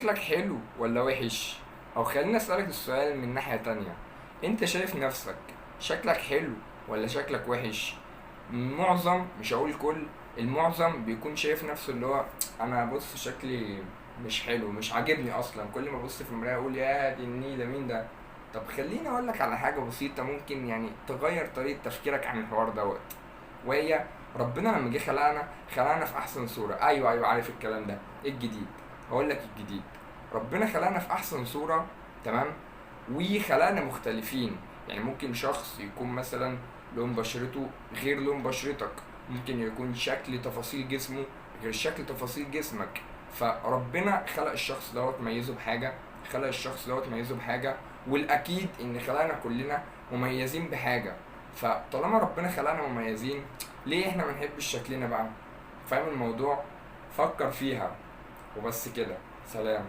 شكلك حلو ولا وحش؟ او خليني اسألك السؤال من ناحية تانية، انت شايف نفسك شكلك حلو ولا شكلك وحش؟ معظم، مش هقول كل، المعظم بيكون شايف نفسه اللي هو انا بص شكلي مش حلو، مش عاجبني اصلا، كل ما ابص في المرايه اقول يا دي النيله مين ده. طب خليني اقول لك على حاجه بسيطه ممكن يعني تغير طريقه تفكيرك عن الحوار دوت، وهي ربنا لما جه خلقنا في احسن صوره. ايوه ايوه عارف الكلام ده. ايه الجديد؟ هقول لك الجديد. ربنا خلقنا في احسن صوره، تمام، وخلقنا مختلفين. يعني ممكن شخص يكون مثلا لون بشرته غير لون بشرتك، ممكن يكون شكل تفاصيل جسمه غير شكل تفاصيل جسمك. فربنا خلق الشخص دوت ميزه بحاجة، خلق الشخص دوت ميزه بحاجة، والأكيد إن خلقنا كلنا مميزين بحاجة. فطالما ربنا خلقنا مميزين، ليه احنا ما نحبش شكلنا بقى؟ فاهم الموضوع؟ فكر فيها. وبس كده. سلام.